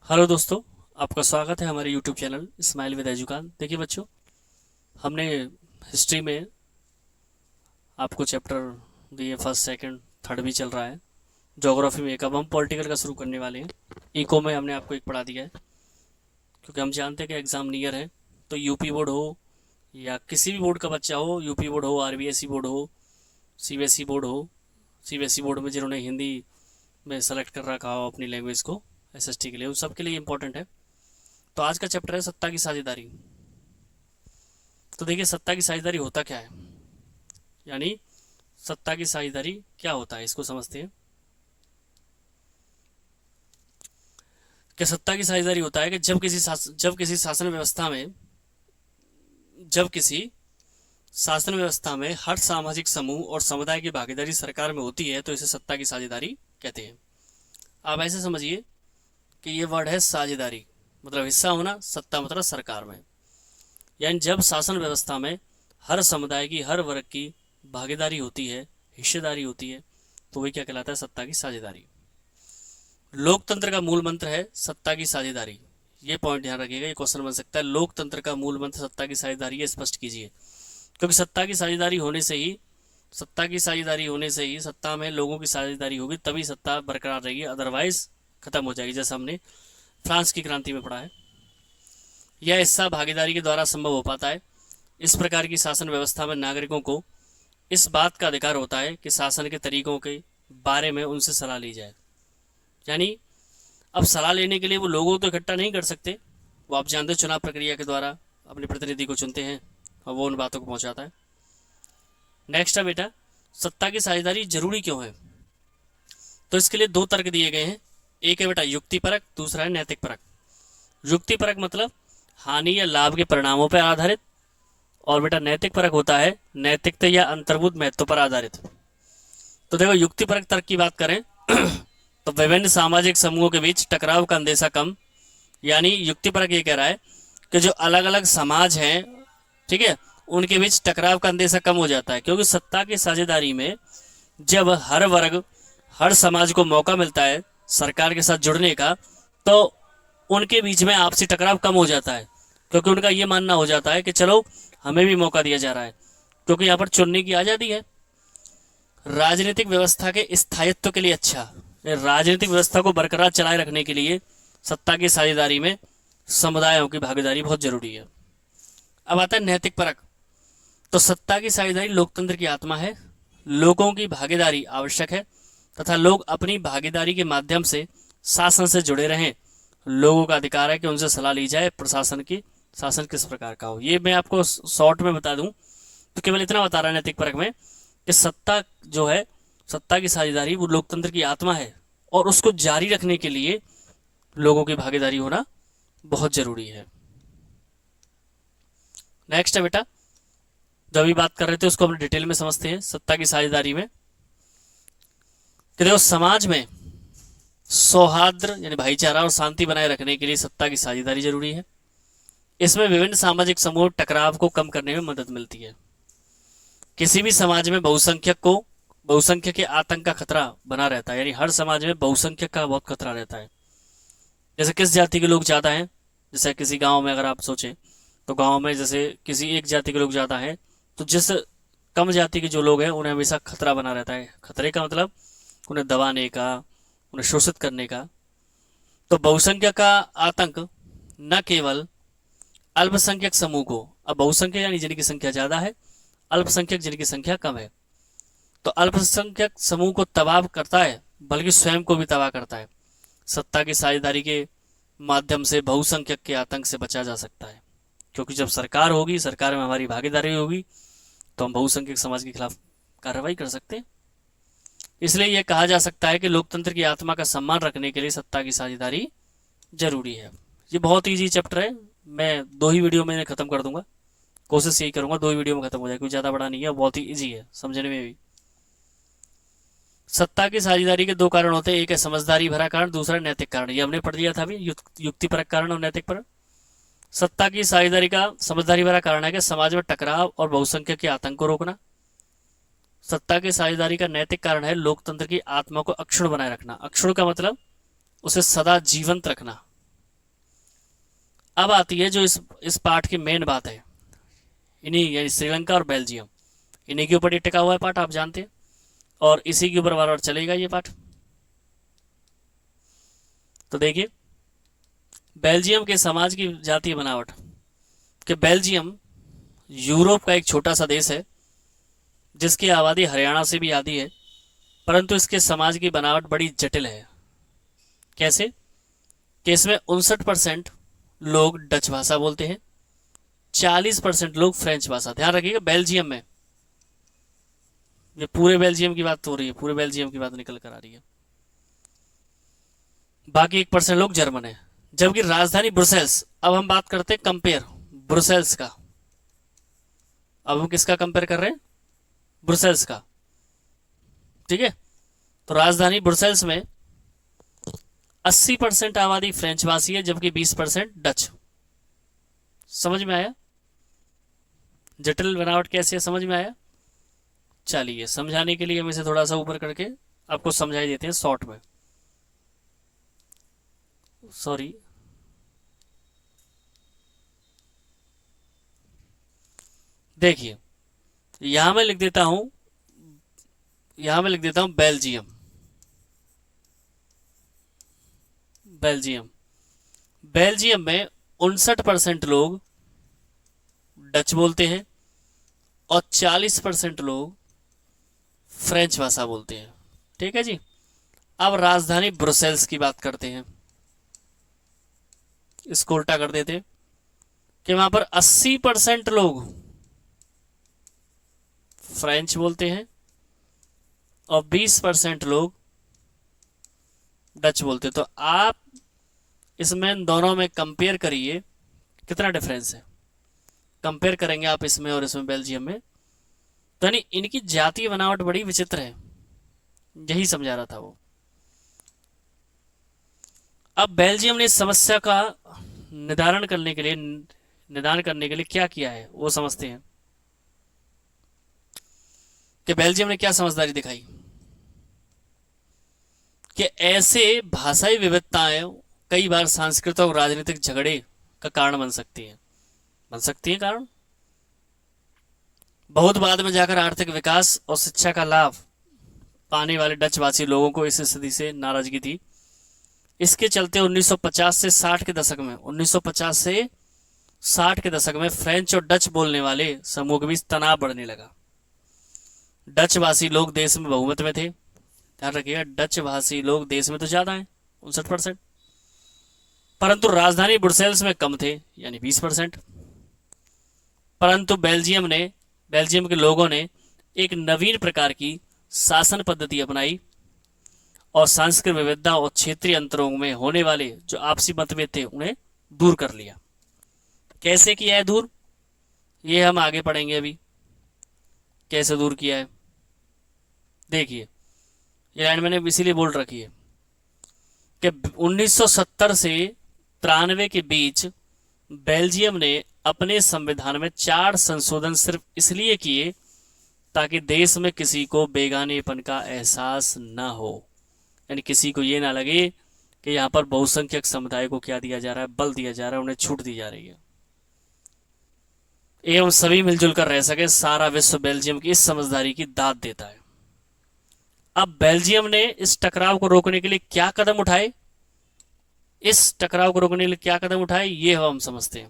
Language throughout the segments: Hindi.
हेलो दोस्तों, आपका स्वागत है हमारे यूट्यूब चैनल स्माइल विद एजुकान। देखिए बच्चों, हमने हिस्ट्री में आपको चैप्टर दिए, फर्स्ट सेकंड थर्ड भी चल रहा है। ज्योग्राफी में एक, अब हम पॉलिटिकल का शुरू करने वाले हैं। इको में हमने आपको एक पढ़ा दिया है, क्योंकि हम जानते हैं कि एग्ज़ाम नियर है। तो यूपी बोर्ड हो या किसी भी बोर्ड का बच्चा हो, यूपी बोर्ड हो, आरबीएसई बोर्ड हो, सीबीएसई बोर्ड हो, सीबीएसई बोर्ड में जिन्होंने हिंदी में सेलेक्ट कर रखा हो अपनी लैंग्वेज को एसएसटी के लिए, उन सब के लिए इंपॉर्टेंट है। तो आज का चैप्टर है सत्ता की साझेदारी। तो देखिए, सत्ता की साझेदारी होता क्या है, यानी सत्ता की साझेदारी क्या होता है, इसको समझते हैं। कि सत्ता की साझेदारी होता है कि जब किसी शासन व्यवस्था में हर सामाजिक समूह और समुदाय की भागीदारी सरकार में होती है, तो इसे सत्ता की साझेदारी कहते हैं। आप ऐसे समझिए कि ये वर्ड है साझेदारी, मतलब हिस्सा होना, सत्ता मतलब सरकार में। यानी जब शासन व्यवस्था में हर समुदाय की, हर वर्ग की भागीदारी होती है, हिस्सेदारी होती है, तो वही क्या कहलाता है, सत्ता की साझेदारी। लोकतंत्र का मूल मंत्र है सत्ता की साझेदारी। ये पॉइंट ध्यान रखिएगा, ये क्वेश्चन बन सकता है। लोकतंत्र का मूल मंत्र सत्ता की साझेदारी, ये स्पष्ट कीजिए। क्योंकि सत्ता की साझेदारी होने से ही सत्ता में लोगों की साझेदारी होगी, तभी सत्ता बरकरार रहेगी, अदरवाइज खत्म हो जाएगी, जैसा हमने फ्रांस की क्रांति में पढ़ा है। यह हिस्सा भागीदारी के द्वारा संभव हो पाता है। इस प्रकार की शासन व्यवस्था में नागरिकों को इस बात का अधिकार होता है कि शासन के तरीकों के बारे में उनसे सलाह ली जाए। यानी अब सलाह लेने के लिए वो लोगों तो इकट्ठा नहीं कर सकते, वो आप जानते हैं चुनाव प्रक्रिया के द्वारा अपने प्रतिनिधि को चुनते हैं और वो उन बातों को पहुंचाता है। नेक्स्ट है बेटा, सत्ता की साझेदारी जरूरी क्यों है। तो इसके लिए दो तर्क दिए गए हैं। एक है बेटा युक्ति परक, दूसरा है नैतिक परक। युक्ति परक मतलब हानि या लाभ के परिणामों पर आधारित, और बेटा नैतिक परक होता है नैतिकता या अंतर्भूत महत्व पर आधारित। तो देखो, युक्ति परक तर्क की बात करें तो विभिन्न सामाजिक समूहों के बीच टकराव का अंदेशा कम। यानी युक्ति परक ये कह रहा है कि जो अलग अलग समाज हैं, ठीक है, उनके बीच टकराव का अंदेशा कम हो जाता है, क्योंकि सत्ता की साझेदारी में जब हर वर्ग, हर समाज को मौका मिलता है सरकार के साथ जुड़ने का, तो उनके बीच में आपसी टकराव कम हो जाता है, क्योंकि उनका ये मानना हो जाता है कि चलो हमें भी मौका दिया जा रहा है, क्योंकि यहाँ पर चुनने की आज़ादी है। राजनीतिक व्यवस्था के स्थायित्व के लिए अच्छा, राजनीतिक व्यवस्था को बरकरार चलाए रखने के लिए सत्ता की साझेदारी में समुदायों की भागीदारी बहुत जरूरी है। अब आता है नैतिक परक। तो सत्ता की साझेदारी लोकतंत्र की आत्मा है। लोगों की भागीदारी आवश्यक है तथा लोग अपनी भागीदारी के माध्यम से शासन से जुड़े रहें। लोगों का अधिकार है कि उनसे सलाह ली जाए शासन किस प्रकार का हो। ये मैं आपको शॉर्ट में बता दूं तो केवल इतना बता रहा है नैतिक परक में कि सत्ता जो है, सत्ता की साझेदारी वो लोकतंत्र की आत्मा है, और उसको जारी रखने के लिए लोगों की भागीदारी होना बहुत जरूरी है। नेक्स्ट है बेटा, जो अभी बात कर रहे थे उसको हम डिटेल में समझते हैं। सत्ता की साझेदारी में कि देखो, समाज में सौहार्द यानी भाईचारा और शांति बनाए रखने के लिए सत्ता की साझेदारी जरूरी है। इसमें विभिन्न सामाजिक समूह टकराव को कम करने में मदद मिलती है। किसी भी समाज में बहुसंख्यक के आतंक का खतरा बना रहता है, यानी हर समाज में बहुसंख्यक का बहुत खतरा रहता है। जैसे किस जाति के लोग ज्यादा हैं, जैसे किसी गांव में अगर आप सोचें तो गांव में जैसे किसी एक जाति के लोग ज्यादा हैं, तो जिस कम जाति के जो लोग हैं उन्हें हमेशा खतरा बना रहता है। खतरे का मतलब उन्हें दबाने का, उन्हें शोषित करने का। तो बहुसंख्यक का आतंक न केवल अल्पसंख्यक समूह को, अब बहुसंख्यक यानी जिनकी संख्या ज्यादा है, अल्पसंख्यक जिनकी संख्या कम है, तो अल्पसंख्यक समूह को तबाह करता है, बल्कि स्वयं को भी तबाह करता है। सत्ता की साझेदारी के माध्यम से बहुसंख्यक के आतंक से बचा जा सकता है, क्योंकि जब सरकार होगी, सरकार में हमारी भागीदारी होगी, तो हम बहुसंख्यक समाज के खिलाफ कार्रवाई कर सकते हैं। इसलिए यह कहा जा सकता है कि लोकतंत्र की आत्मा का सम्मान रखने के लिए सत्ता की साझेदारी जरूरी है। ये बहुत ईजी चैप्टर है, मैं 2 ही वीडियो में खत्म कर दूंगा। कोशिश यही करूंगा 2 ही वीडियो में खत्म हो जाए, कोई ज्यादा बड़ा नहीं है, बहुत ही ईजी है समझने में भी। सत्ता की साझेदारी के 2 कारण होते हैं, एक है समझदारी भरा कारण, दूसरा नैतिक कारण। ये हमने पढ़ लिया था अभी, युक्ति परक कारण और नैतिक परक। सत्ता की साझेदारी का समझदारी भरा कारण है कि समाज में टकराव और बहुसंख्यक के आतंक को रोकना। सत्ता की साझेदारी का नैतिक कारण है लोकतंत्र की आत्मा को अक्षुण्ण बनाए रखना। अक्षुण्ण का मतलब उसे सदा जीवंत रखना, अब आती है जो इस पाठ की मेन बात है, इन्हीं यानी श्रीलंका और बेल्जियम, इन्हीं के ऊपर ये टिका हुआ है पाठ, आप जानते हैं, और इसी के ऊपर बार बार चलेगा ये पाठ। तो देखिए, बेल्जियम के समाज की जातीय बनावट, कि बेल्जियम यूरोप का एक छोटा सा देश है जिसकी आबादी हरियाणा से भी आधी है, परंतु इसके समाज की बनावट बड़ी जटिल है। कैसे? कि इसमें 59% लोग डच भाषा बोलते हैं, 40% लोग फ्रेंच भाषा। ध्यान रखिएगा, बेल्जियम में, ये पूरे बेल्जियम की बात हो रही है, पूरे बेल्जियम की बात निकल कर आ रही है। बाकी 1% लोग जर्मन है। जबकि राजधानी ब्रुसेल्स, अब हम बात करते हैं कंपेयर ब्रुसेल्स का, अब हम किसका कंपेयर कर रहे हैं? ब्रुसेल्स का, ठीक है। तो राजधानी ब्रुसेल्स में 80% आबादी फ्रेंच भाषी है, जबकि 20% डच। समझ में आया जटिल बनावट कैसे है? समझ में आया? चलिए, समझाने के लिए हम इसे थोड़ा सा ऊपर करके आपको समझाई देते हैं शॉर्ट में। सॉरी, देखिए, यहां मैं लिख देता हूं, बेल्जियम। बेल्जियम बेल्जियम में 59% लोग डच बोलते हैं और 40% लोग फ्रेंच भाषा बोलते हैं। ठीक है जी। अब राजधानी ब्रुसेल्स की बात करते हैं, इसको उल्टा कर देते हैं कि वहां पर 80% लोग फ्रेंच बोलते हैं और 20% लोग डच बोलते हैं। तो आप इसमें दोनों में कंपेयर करिए, कितना डिफरेंस है। कंपेयर करेंगे आप इसमें और इसमें, बेल्जियम में, तो यानी इनकी जातीय बनावट बड़ी विचित्र है, यही समझा रहा था वो। अब बेल्जियम ने इस समस्या का निदान करने के लिए क्या किया है वो समझते हैं कि बेल्जियम ने क्या समझदारी दिखाई कि ऐसे भाषाई विविधताएं कई बार सांस्कृतिक और राजनीतिक झगड़े का कारण बन सकती है कारण। बहुत बाद में जाकर आर्थिक विकास और शिक्षा का लाभ पाने वाले डचवासी लोगों को इस स्थिति से नाराजगी थी। इसके चलते 1950 से 60 के दशक में 1950 से 60 के दशक में फ्रेंच और डच बोलने वाले समूह के बीच तनाव बढ़ने लगा। डच भाषी लोग देश में बहुमत में थे, ध्यान रखिएगा, डच भाषी लोग देश में तो ज्यादा हैं 59%, परंतु राजधानी ब्रुसेल्स में कम थे, यानी 20%। परंतु बेल्जियम के लोगों ने एक नवीन प्रकार की शासन पद्धति अपनाई और सांस्कृतिक विविधता और क्षेत्रीय अंतरों में होने वाले जो आपसी मतभेद थे उन्हें दूर कर लिया। कैसे किया है दूर, ये हम आगे पढ़ेंगे अभी, कैसे दूर किया है। देखिए, ये लाइन मैंने इसीलिए बोल रखी है कि 1970 से 93 के बीच बेल्जियम ने अपने संविधान में 4 संशोधन सिर्फ इसलिए किए ताकि देश में किसी को बेगानेपन का एहसास न हो, यानी किसी को ये ना लगे कि यहाँ पर बहुसंख्यक समुदाय को क्या दिया जा रहा है, बल दिया जा रहा है, उन्हें छूट दी जा रही है, एवं सभी मिलजुल कर रह सके। सारा विश्व बेल्जियम की इस समझदारी की दाद देता है। अब बेल्जियम ने इस टकराव को रोकने के लिए क्या कदम उठाए, ये हम समझते हैं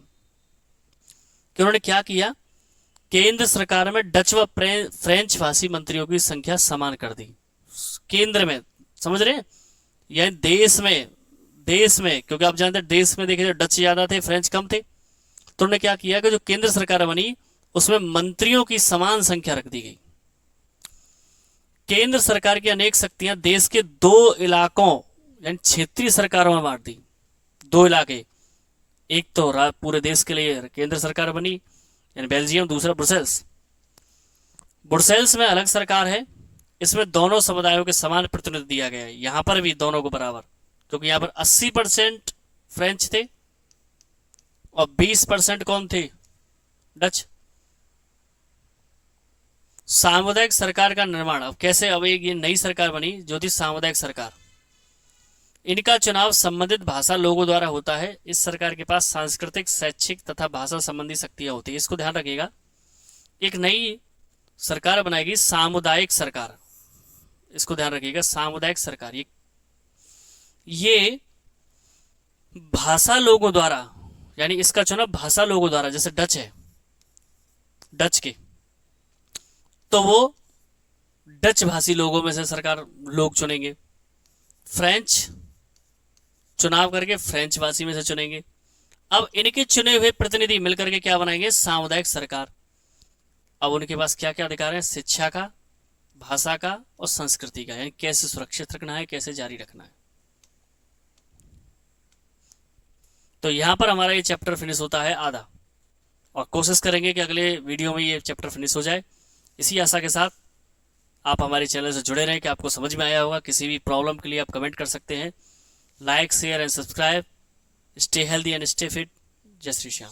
कि उन्होंने क्या किया। केंद्र सरकार में डच व फ्रेंच भाषी मंत्रियों की संख्या समान कर दी। केंद्र में, समझ रहे हैं, यानी देश में क्योंकि आप जानते हैं देश में देखे तो डच ज्यादा थे, फ्रेंच कम थे, तो उन्होंने क्या किया कि जो केंद्र सरकार बनी उसमें मंत्रियों की समान संख्या रख दी गई। केंद्र सरकार की अनेक शक्तियां देश के 2 इलाकों यानी क्षेत्रीय सरकारों में बांट दी। 2 इलाके, एक तो पूरे देश के लिए केंद्र सरकार बनी यानी बेल्जियम, दूसरा ब्रुसेल्स। ब्रुसेल्स में अलग सरकार है, इसमें दोनों समुदायों के समान प्रतिनिधित्व दिया गया है, यहां पर भी दोनों को बराबर, क्योंकि यहां पर 80% फ्रेंच थे और 20% कौन थे, डच। सामुदायिक सरकार का निर्माण, अब कैसे, अब एक ये नई सरकार बनी जो थी सामुदायिक सरकार। इनका चुनाव संबंधित भाषा लोगों द्वारा होता है। इस सरकार के पास सांस्कृतिक, शैक्षिक तथा भाषा संबंधी शक्तियां होती है। इसको ध्यान रखिएगा। एक नई सरकार बनाएगी सामुदायिक सरकार, इसको ध्यान रखिएगा, सामुदायिक सरकार। ये भाषा लोगों द्वारा, यानी इसका चुनाव भाषा लोगों द्वारा, जैसे डच है, डच के, तो वो डच भाषी लोगों में से सरकार लोग चुनेंगे। फ्रेंच चुनाव करके फ्रेंच भाषी में से चुनेंगे। अब इनके चुने हुए प्रतिनिधि मिलकर के क्या बनाएंगे? सामुदायिक सरकार। अब उनके पास क्या क्या अधिकार है? शिक्षा का, भाषा का और संस्कृति का, यानी कैसे सुरक्षित रखना है, कैसे जारी रखना है। तो यहां पर हमारा ये चैप्टर फिनिश होता है आधा, और कोशिश करेंगे कि अगले वीडियो में ये चैप्टर फिनिश हो जाए। इसी आशा के साथ आप हमारे चैनल से जुड़े रहें कि आपको समझ में आया होगा। किसी भी प्रॉब्लम के लिए आप कमेंट कर सकते हैं। Like, share and subscribe. Stay healthy and stay fit. जय श्री श्याम।